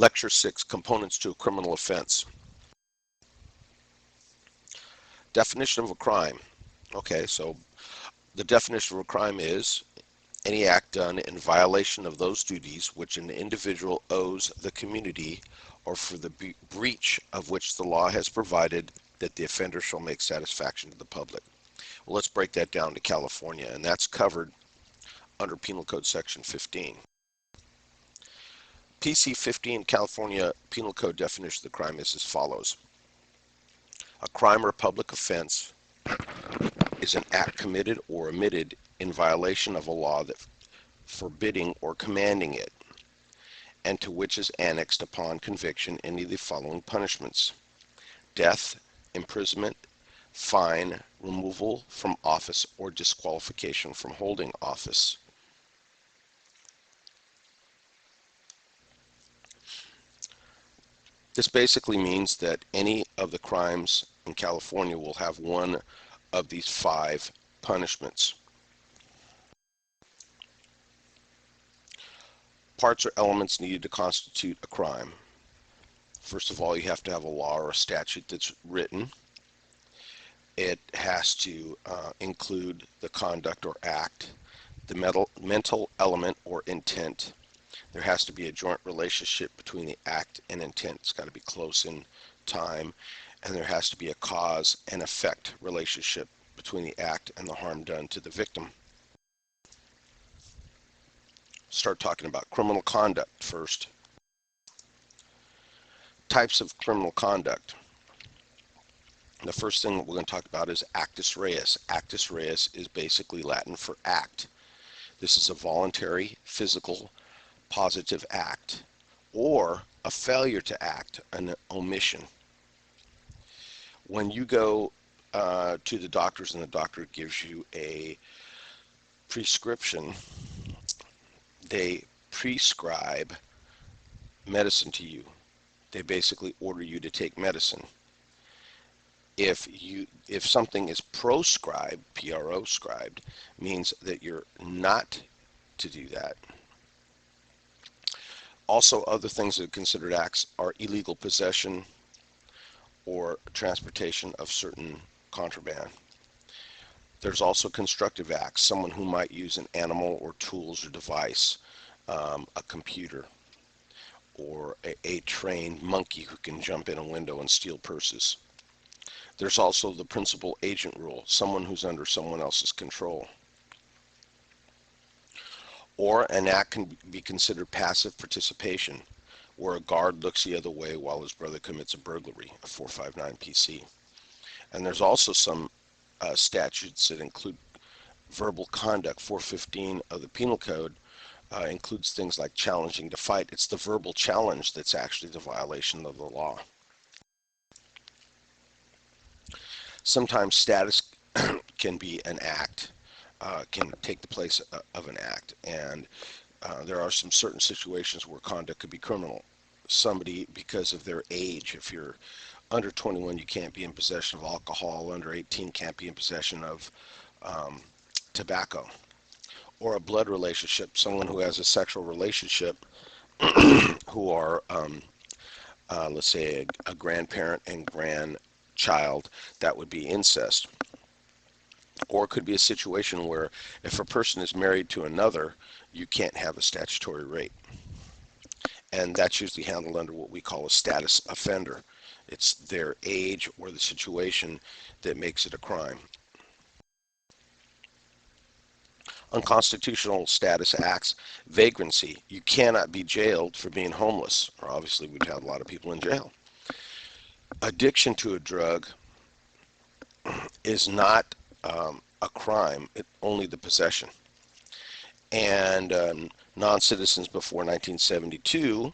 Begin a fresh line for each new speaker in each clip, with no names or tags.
Lecture 6, Components to a Criminal Offense. Definition of a crime. Okay, so the definition of a crime is any act done in violation of those duties which an individual owes the community or for the breach of which the law has provided that the offender shall make satisfaction to the public. Well, let's break that down to California, and that's covered under Penal Code Section 15. PC 15 California Penal Code definition of the crime is as follows. A crime or public offense is an act committed or omitted in violation of a law that forbidding or commanding it, and to which is annexed upon conviction any of the following punishments: death, imprisonment, fine, removal from office, or disqualification from holding office. This basically means that any of the crimes in California will have one of these 5 punishments. Parts or elements needed to constitute a crime. First of all, you have to have a law or a statute that's written. It has to include the conduct or act, the mental element or intent. There has to be a joint relationship between the act and intent. It's got to be close in time, and there has to be a cause and effect relationship between the act and the harm done to the victim. Start talking about criminal conduct first. Types of criminal conduct. The first thing that we're going to talk about is Actus Reus. Actus Reus is basically Latin for act. This is a voluntary, physical, positive act, or a failure to act, an omission. When you go to the doctors and the doctor gives you a prescription, they prescribe medicine to you. They basically order you to take medicine. If something is proscribed, P-R-O-scribed, means that you're not to do that. Also, other things that are considered acts are illegal possession or transportation of certain contraband. There's also constructive acts, someone who might use an animal or tools or device, a computer, or a trained monkey who can jump in a window and steal purses. There's also the principal agent rule, someone who's under someone else's control. Or an act can be considered passive participation, where a guard looks the other way while his brother commits a burglary, a 459 PC. And there's also some statutes that include verbal conduct. 415 of the Penal Code includes things like challenging to fight. It's the verbal challenge that's actually the violation of the law. Sometimes status can be an act, can take the place of an act, and there are some certain situations where conduct could be criminal. Somebody, because of their age, if you're under 21, you can't be in possession of alcohol. Under 18, can't be in possession of tobacco. Or a blood relationship, someone who has a sexual relationship who are, let's say, a grandparent and grandchild, that would be incest. Or it could be a situation where if a person is married to another, you can't have a statutory rape. And that's usually handled under what we call a status offender. It's their age or the situation that makes it a crime. Unconstitutional status acts. Vagrancy. You cannot be jailed for being homeless, or obviously we'd have a lot of people in jail. Addiction to a drug is not a crime, only the possession. And non-citizens before 1972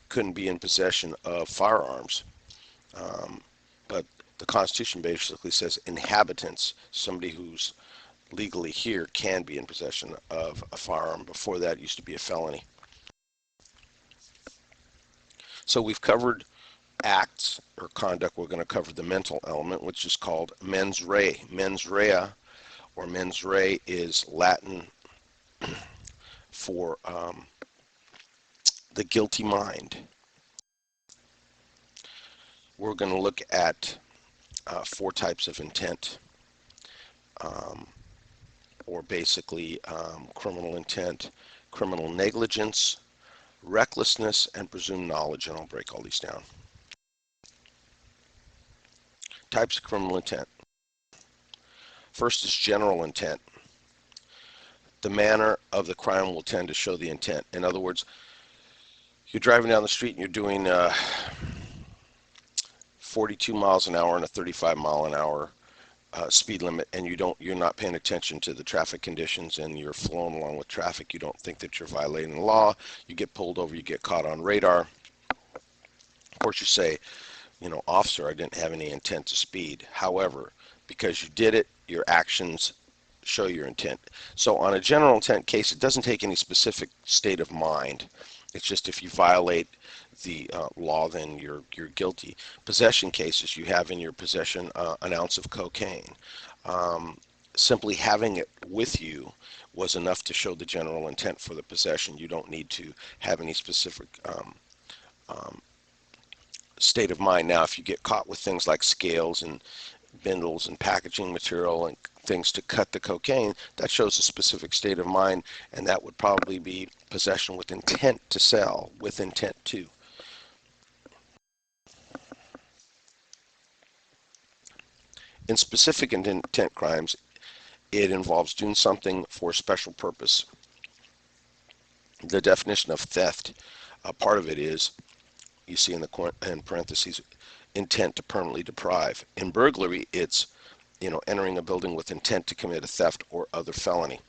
couldn't be in possession of firearms. But the Constitution basically says inhabitants, somebody who's legally here, can be in possession of a firearm. Before that, it used to be a felony. So we've covered acts or conduct. We're going to cover the mental element, which is called mens rea. Mens rea, or mens rea, is Latin for the guilty mind. we're going to look at 4 types of intent, or basically criminal intent, criminal negligence, recklessness, and presumed knowledge, and I'll break all these down. Types of criminal intent. First is general intent. The manner of the crime will tend to show the intent. In other words, you're driving down the street and you're doing 42 miles an hour and a 35 mile an hour speed limit, and you're not paying attention to the traffic conditions, and you're flowing along with traffic. You don't think that you're violating the law. You get pulled over, you get caught on radar. Of course, you say, officer, I didn't have any intent to speed. However, because you did it, your actions show your intent. So on a general intent case, it doesn't take any specific state of mind. It's just if you violate the law, then you're guilty. Possession cases, you have in your possession an ounce of cocaine. Simply having it with you was enough to show the general intent for the possession. You don't need to have any specific state of mind. Now, if you get caught with things like scales and bindles and packaging material and things to cut the cocaine, that shows a specific state of mind, and that would probably be possession with intent to sell, with intent to. In specific intent crimes, it involves doing something for a special purpose. The definition of theft, part of it is, you see in parentheses, intent to permanently deprive. In burglary, it's entering a building with intent to commit a theft or other felony.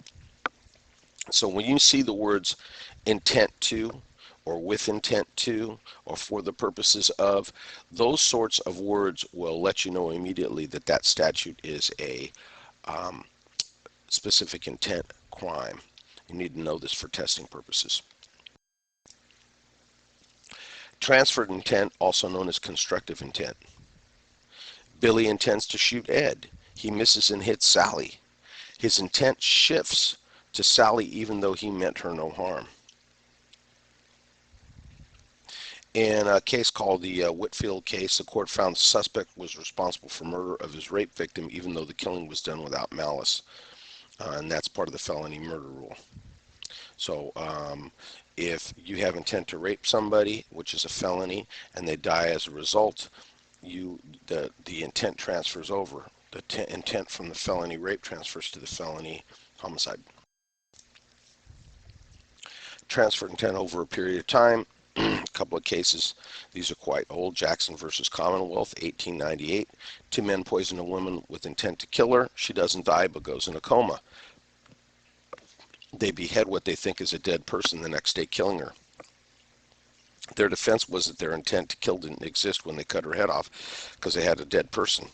So when you see the words intent to, or with intent to, or for the purposes of, those sorts of words will let you know immediately that that statute is a specific intent crime. You need to know this for testing purposes. Transferred intent, also known as constructive intent. Billy intends to shoot Ed. He misses and hits Sally. His intent shifts to Sally even though he meant her no harm. In a case called the Whitfield case, the court found the suspect was responsible for murder of his rape victim even though the killing was done without malice. And that's part of the felony murder rule. So if you have intent to rape somebody, which is a felony, and they die as a result, the intent transfers over. The intent from the felony rape transfers to the felony homicide. Transferred intent over a period of time. A couple of cases, these are quite old. Jackson versus Commonwealth, 1898. 2 men poison a woman with intent to kill her. She doesn't die but goes in a coma. They behead what they think is a dead person the next day, killing her. Their defense was that their intent to kill didn't exist when they cut her head off because they had a dead person.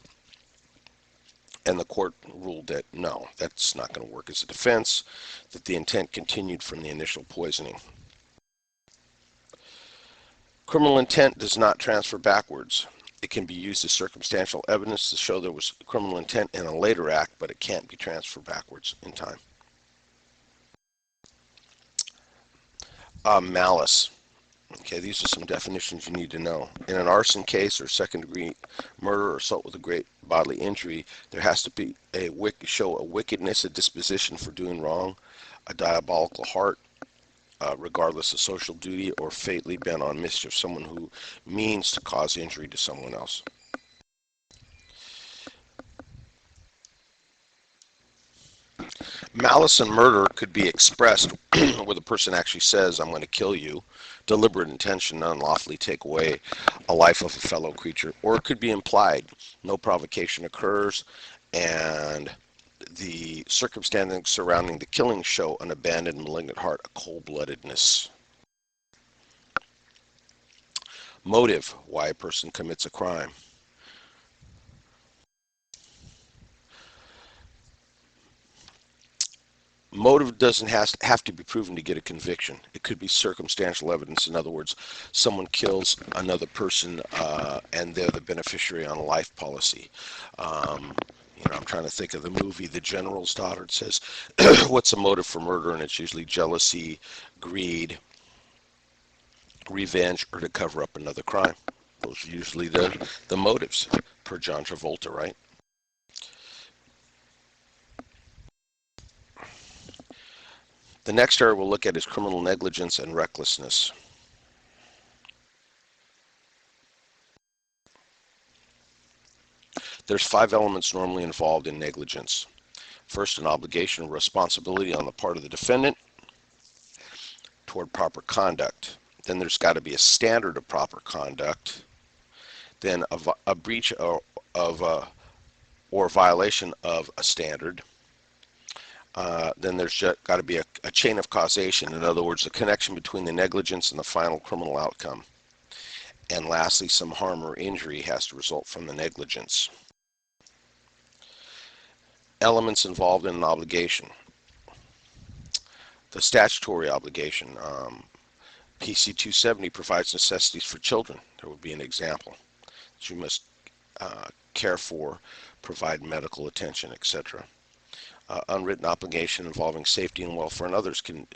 And the court ruled that no, that's not going to work as a defense, that the intent continued from the initial poisoning. Criminal intent does not transfer backwards. It can be used as circumstantial evidence to show there was criminal intent in a later act, but it can't be transferred backwards in time. Malice. Okay, these are some definitions you need to know. In an arson case or second-degree murder or assault with a great bodily injury, there has to be show a wickedness, a disposition for doing wrong, a diabolical heart, regardless of social duty, or fatally bent on mischief, someone who means to cause injury to someone else. Malice and murder could be expressed where the person actually says, I'm going to kill you, deliberate intention to unlawfully take away a life of a fellow creature, or it could be implied. No provocation occurs, and the circumstances surrounding the killing show an abandoned, malignant heart, a cold-bloodedness. Motive, why a person commits a crime. Motive doesn't have to be proven to get a conviction. It could be circumstantial evidence. In other words, someone kills another person and they're the beneficiary on a life policy. I'm trying to think of the movie The General's Daughter. It says, what's the motive for murder? And it's usually jealousy, greed, revenge, or to cover up another crime. Those are usually the motives, per John Travolta, right? The next area we'll look at is criminal negligence and recklessness. There's 5 elements normally involved in negligence. First, an obligation or responsibility on the part of the defendant toward proper conduct. Then there's got to be a standard of proper conduct. Then a breach or violation of a standard. Then there's got to be a chain of causation. In other words, a connection between the negligence and the final criminal outcome. And lastly, some harm or injury has to result from the negligence. Elements involved in an obligation. The statutory obligation. PC 270 provides necessities for children. There would be an example. You must care for, provide medical attention, etc. Unwritten obligation involving safety and welfare and others can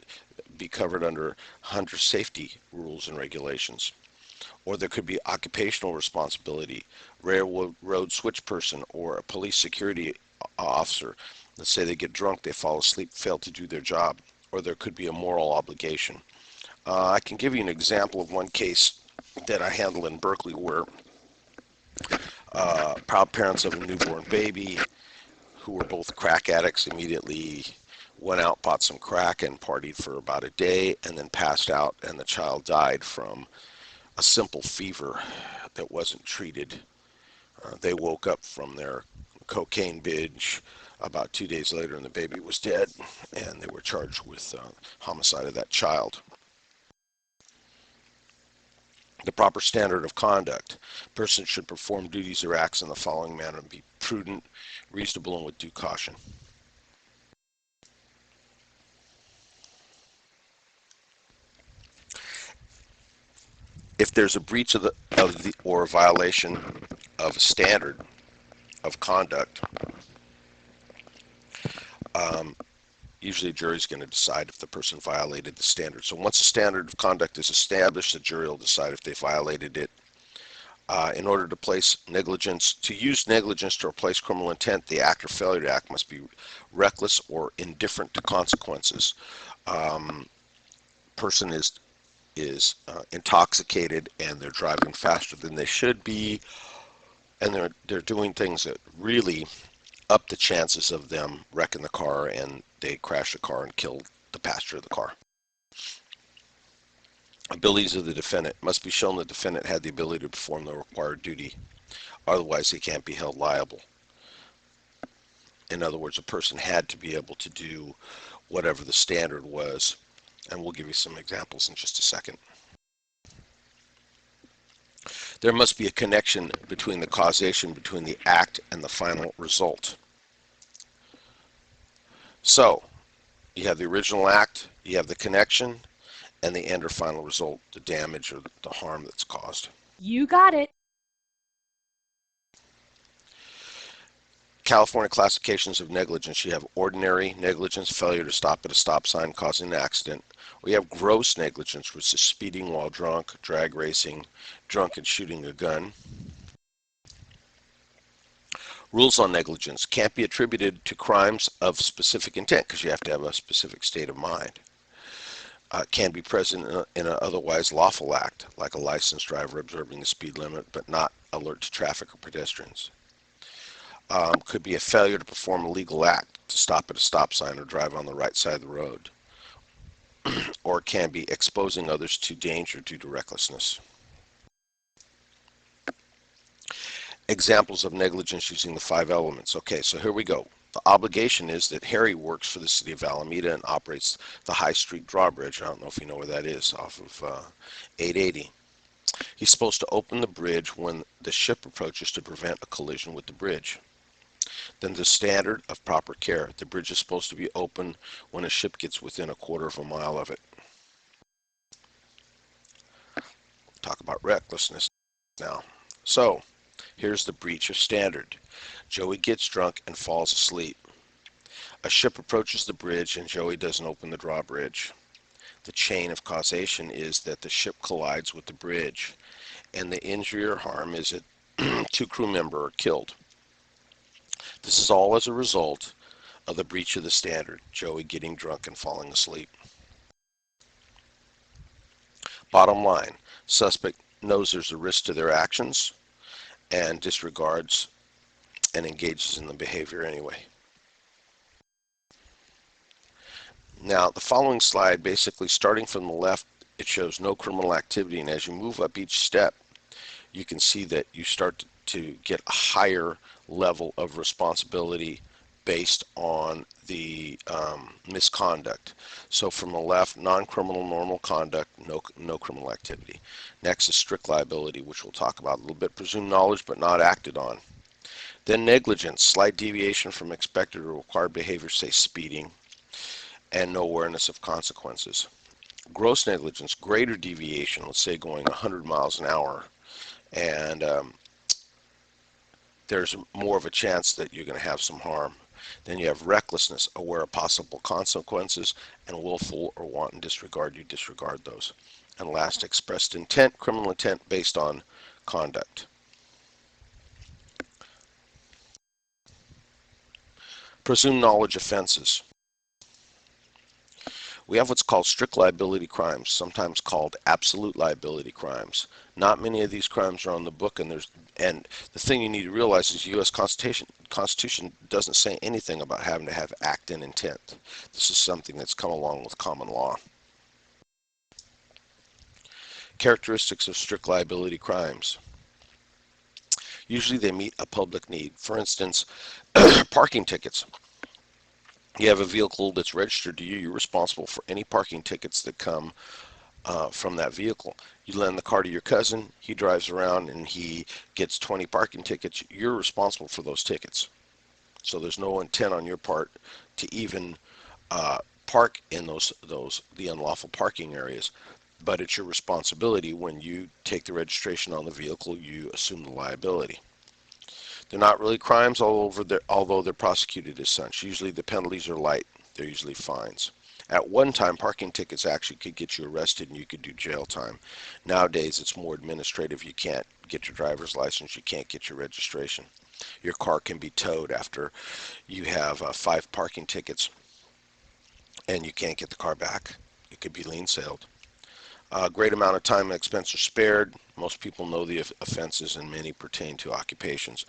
be covered under hunter safety rules and regulations. Or there could be occupational responsibility, railroad switch person, or a police security officer. Let's say they get drunk, they fall asleep, fail to do their job. Or there could be a moral obligation. I can give you an example of one case that I handled in Berkeley where proud parents of a newborn baby who were both crack addicts immediately went out, bought some crack, and partied for about a day, and then passed out, and the child died from a simple fever that wasn't treated. They woke up from their cocaine binge about 2 days later, and the baby was dead, and they were charged with homicide of that child. The proper standard of conduct. Person should perform duties or acts in the following manner and be prudent, reasonable, and with due caution. If there's a breach of the or a violation of a standard of conduct, usually a jury is going to decide if the person violated the standard. So once a standard of conduct is established, the jury will decide if they violated it. In order to place negligence, to use negligence to replace criminal intent, the act or failure to act must be reckless or indifferent to consequences. Person is intoxicated and they're driving faster than they should be, and they're doing things that really up the chances of them wrecking the car, and they crash the car and kill the passenger of the car. Abilities of the defendant. Must be shown the defendant had the ability to perform the required duty. Otherwise, they can't be held liable. In other words, a person had to be able to do whatever the standard was, and we'll give you some examples in just a second. There must be a connection between the causation between the act and the final result. So, you have the original act, you have the connection, and the end or final result, the damage or the harm that's caused.
You got it.
California classifications of negligence. You have ordinary negligence, failure to stop at a stop sign causing an accident. We have gross negligence, which is speeding while drunk, drag racing, drunk and shooting a gun. Rules on negligence can't be attributed to crimes of specific intent because you have to have a specific state of mind. Can be present in an otherwise lawful act, like a licensed driver observing the speed limit but not alert to traffic or pedestrians. Could be a failure to perform a legal act, to stop at a stop sign or drive on the right side of the road. Or can be exposing others to danger due to recklessness. Examples of negligence using the 5 elements. Okay, so here we go. The obligation is that Harry works for the city of Alameda and operates the High Street Drawbridge. I don't know if you know where that is, off of 880. He's supposed to open the bridge when the ship approaches to prevent a collision with the bridge. Then the standard of proper care. The bridge is supposed to be open when a ship gets within a quarter of a mile of it. Talk about recklessness now. So, here's the breach of standard. Joey gets drunk and falls asleep. A ship approaches the bridge and Joey doesn't open the drawbridge. The chain of causation is that the ship collides with the bridge, and the injury or harm is that two crew members are killed. This is all as a result of the breach of the standard, Joey getting drunk and falling asleep. Bottom line, suspect knows there's a risk to their actions and disregards and engages in the behavior anyway. Now, the following slide, basically starting from the left, it shows no criminal activity, and as you move up each step, you can see that you start to get a higher level of responsibility based on the misconduct. So from the left, non-criminal normal conduct, no criminal activity. Next is strict liability, which we'll talk about a little bit. Presumed knowledge but not acted on. Then negligence, slight deviation from expected or required behavior, say speeding, and no awareness of consequences. Gross negligence, greater deviation, let's say going 100 miles an hour, and there's more of a chance that you're going to have some harm. Then you have recklessness, aware of possible consequences, and willful or wanton disregard, you disregard those. And last, expressed intent, criminal intent based on conduct. Presumed knowledge offenses. We have what's called strict liability crimes, sometimes called absolute liability crimes. Not many of these crimes are on the book, and the thing you need to realize is the U.S. Constitution doesn't say anything about having to have act and intent. This is something that's come along with common law. Characteristics of strict liability crimes. Usually they meet a public need. For instance, parking tickets. You have a vehicle that's registered to you, you're responsible for any parking tickets that come from that vehicle. You lend the car to your cousin, he drives around and he gets 20 parking tickets, you're responsible for those tickets. So there's no intent on your part to even park in the unlawful parking areas, but it's your responsibility. When you take the registration on the vehicle, you assume the liability. They're not really crimes, although they're prosecuted as such. Usually the penalties are light. They're usually fines. At one time, parking tickets actually could get you arrested and you could do jail time. Nowadays, it's more administrative. You can't get your driver's license. You can't get your registration. Your car can be towed after you have 5 parking tickets and you can't get the car back. It could be lien sailed. A great amount of time and expense are spared. Most people know the offenses and many pertain to occupations.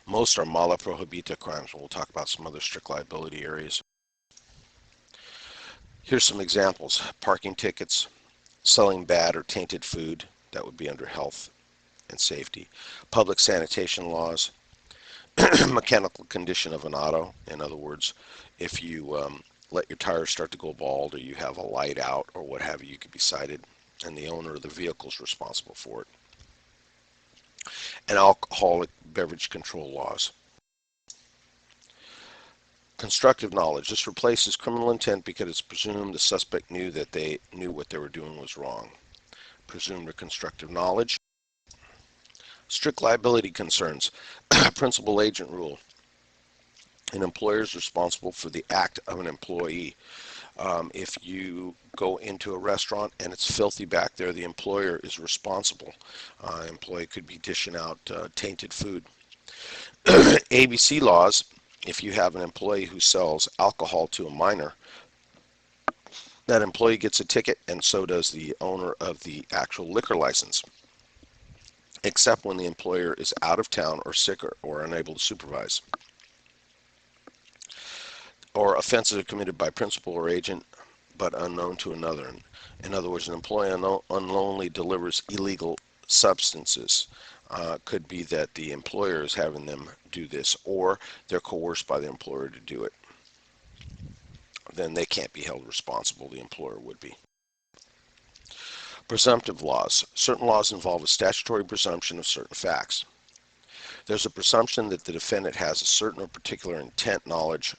Most are mala prohibita crimes. We'll talk about some other strict liability areas. Here's some examples. Parking tickets, selling bad or tainted food, that would be under health and safety. Public sanitation laws, mechanical condition of an auto. In other words, if you let your tires start to go bald or you have a light out or what have you, you could be cited, and the owner of the vehicle is responsible for it. And alcoholic beverage control laws. Constructive knowledge. This replaces criminal intent because it's presumed the suspect knew what they were doing was wrong. Presumed or constructive knowledge. Strict liability concerns. Principal agent rule. An employer is responsible for the act of an employee. If you go into a restaurant and it's filthy back there, the employer is responsible. Employee could be dishing out tainted food. ABC laws, if you have an employee who sells alcohol to a minor, that employee gets a ticket and so does the owner of the actual liquor license, except when the employer is out of town or sick or unable to supervise. Or offenses are committed by principal or agent but unknown to another. In other words, an employee unknowingly delivers illegal substances. Could be that the employer is having them do this, or they're coerced by the employer to do it. Then they can't be held responsible. The employer would be. Presumptive laws. Certain laws involve a statutory presumption of certain facts. There's a presumption that the defendant has a certain or particular intent, knowledge,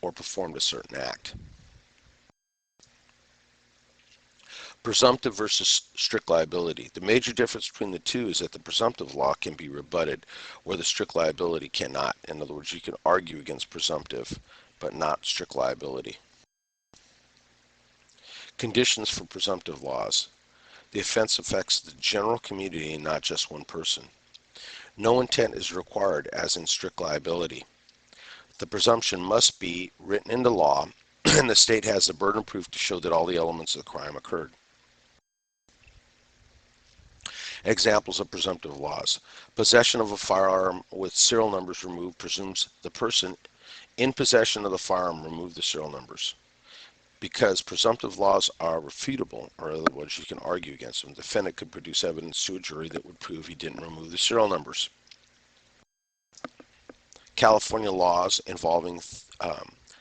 or performed a certain act. Presumptive versus strict liability. The major difference between the two is that the presumptive law can be rebutted where the strict liability cannot. In other words, you can argue against presumptive but not strict liability. Conditions for presumptive laws. The offense affects the general community and not just one person. No intent is required as in strict liability. The presumption must be written into law, and the state has the burden of proof to show that all the elements of the crime occurred. Examples of presumptive laws. Possession of a firearm with serial numbers removed presumes the person in possession of the firearm removed the serial numbers. Because presumptive laws are refutable, or in other words, you can argue against them, the defendant could produce evidence to a jury that would prove he didn't remove the serial numbers. California laws involving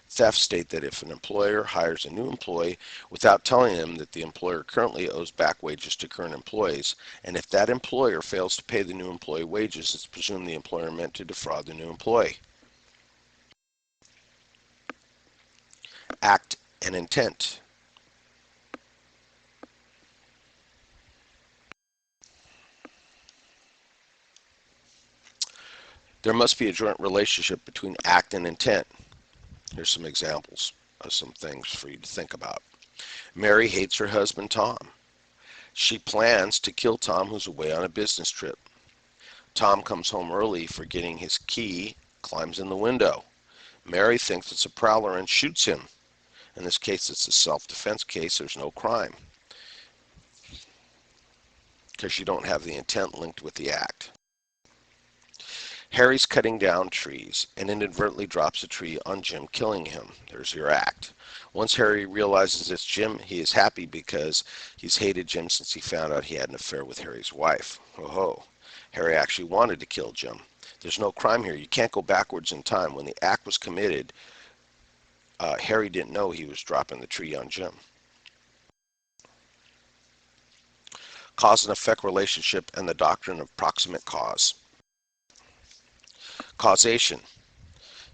theft state that if an employer hires a new employee without telling him that the employer currently owes back wages to current employees, and if that employer fails to pay the new employee wages, it's presumed the employer meant to defraud the new employee. Act and intent. There must be a joint relationship between act and intent. Here's some examples of some things for you to think about. Mary hates her husband Tom. She plans to kill Tom, who's away on a business trip. Tom comes home early, forgetting his key, climbs in the window. Mary thinks it's a prowler and shoots him. In this case, it's a self-defense case. There's no crime because you don't have the intent linked with the act. Harry's cutting down trees and inadvertently drops a tree on Jim, killing him. There's your act. Once Harry realizes it's Jim, he is happy because he's hated Jim since he found out he had an affair with Harry's wife. Oh, Harry actually wanted to kill Jim. There's no crime here. You can't go backwards in time. When the act was committed, Harry didn't know he was dropping the tree on Jim. Cause and effect relationship and the doctrine of proximate cause. Causation.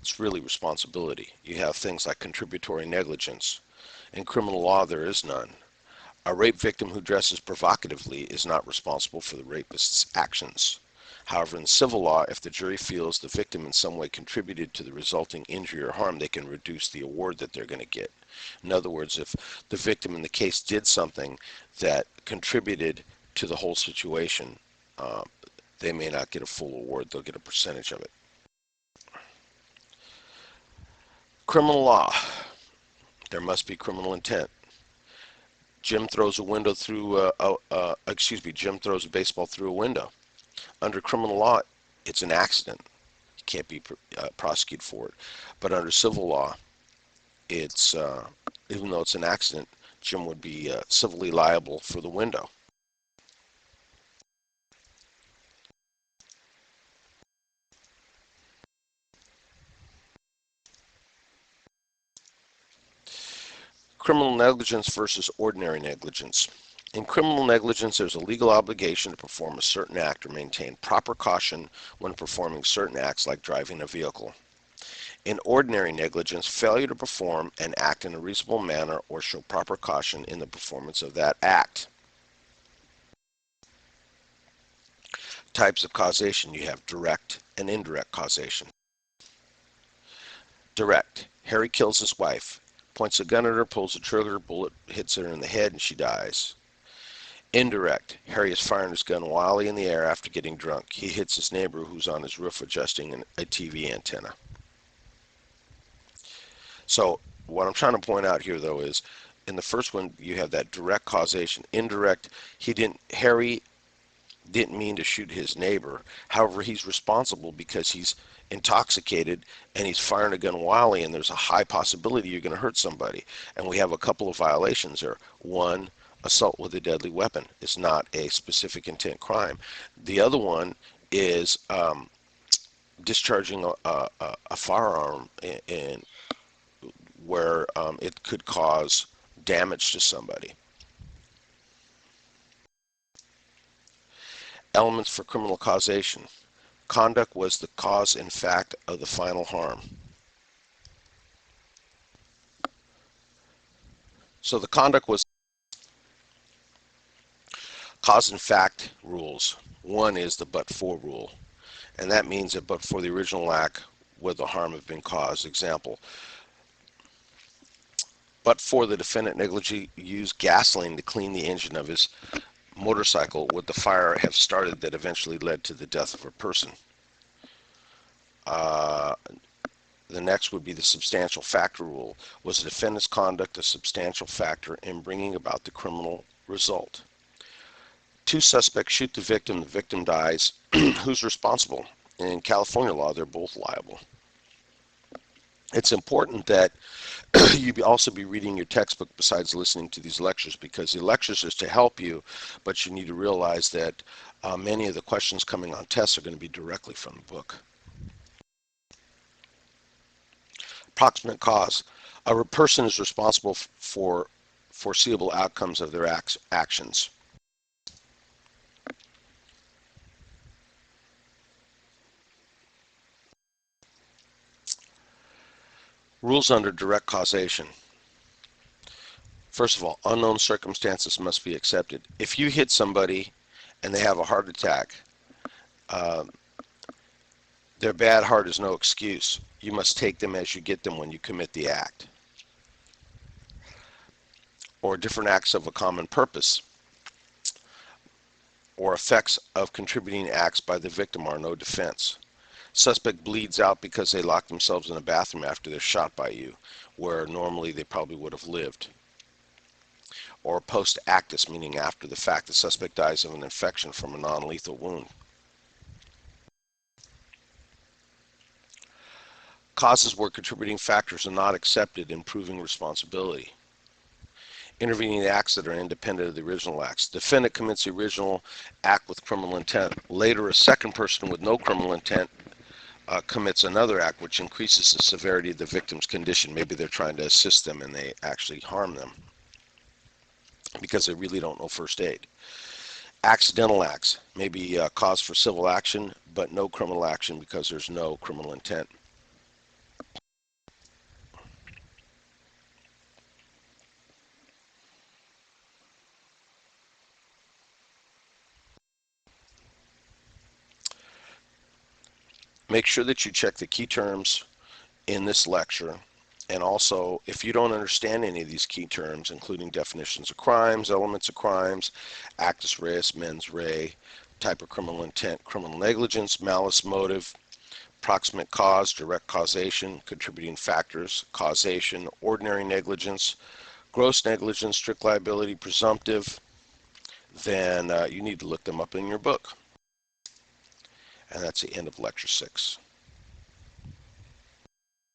It's really responsibility. You have things like contributory negligence. In criminal law, there is none. A rape victim who dresses provocatively is not responsible for the rapist's actions. However, in civil law, if the jury feels the victim in some way contributed to the resulting injury or harm, they can reduce the award that they're going to get. In other words, if the victim in the case did something that contributed to the whole situation, they may not get a full award. They'll get a percentage of it. Criminal law. There must be criminal intent. Jim throws a window through. Jim throws a baseball through a window. Under criminal law, it's an accident. You can't be prosecuted for it. But under civil law, it's even though it's an accident, Jim would be civilly liable for the window. Criminal negligence versus ordinary negligence. In criminal negligence, there's a legal obligation to perform a certain act or maintain proper caution when performing certain acts like driving a vehicle. In ordinary negligence, failure to perform an act in a reasonable manner or show proper caution in the performance of that act. Types of causation. You have direct and indirect causation. Direct. Harry kills his wife. Points a gun at her, pulls the trigger, bullet hits her in the head, and she dies. Indirect. Harry is firing his gun wildly in the air after getting drunk. He hits his neighbor who's on his roof adjusting a TV antenna. So what I'm trying to point out here, though, is in the first one you have that direct causation. Indirect, Harry didn't mean to shoot his neighbor. However, he's responsible because he's intoxicated and he's firing a gun wildly, and there's a high possibility you're going to hurt somebody. And we have a couple of violations there. One, assault with a deadly weapon is not a specific intent crime. The other one is discharging a firearm in where it could cause damage to somebody. Elements for criminal causation. Conduct was the cause in fact of the final harm. So the conduct was cause and fact rules. One is the but-for rule, and that means that but for the original act would the harm have been caused. Example, but for the defendant negligently used gasoline to clean the engine of his motorcycle, would the fire have started that eventually led to the death of a person? The next would be the substantial factor rule. Was the defendant's conduct a substantial factor in bringing about the criminal result? Two suspects shoot the victim dies. Who's responsible? In California law, they're both liable. It's important that you also be reading your textbook besides listening to these lectures, because the lectures is to help you, but you need to realize that many of the questions coming on tests are going to be directly from the book. Proximate cause. A person is responsible for foreseeable outcomes of their actions. Rules under direct causation. First of all, unknown circumstances must be accepted. If you hit somebody and they have a heart attack, their bad heart is no excuse. You must take them as you get them when you commit the act. Or different acts of a common purpose, or effects of contributing acts by the victim are no defense. Suspect bleeds out because they locked themselves in a bathroom after they're shot by you, where normally they probably would have lived. Or post actus, meaning after the fact, the suspect dies of an infection from a non-lethal wound. Causes where contributing factors are not accepted in proving responsibility. Intervening acts that are independent of the original acts. Defendant commits the original act with criminal intent. Later, a second person with no criminal intent commits another act which increases the severity of the victim's condition. Maybe they're trying to assist them and they actually harm them because they really don't know first aid. Accidental acts may be cause for civil action, but no criminal action because there's no criminal intent. Make sure that you check the key terms in this lecture, and also if you don't understand any of these key terms, including definitions of crimes, elements of crimes, actus reus, mens rea, type of criminal intent, criminal negligence, malice, motive, proximate cause, direct causation, contributing factors, causation, ordinary negligence, gross negligence, strict liability, presumptive, then you need to look them up in your book. And that's the end of lecture 6.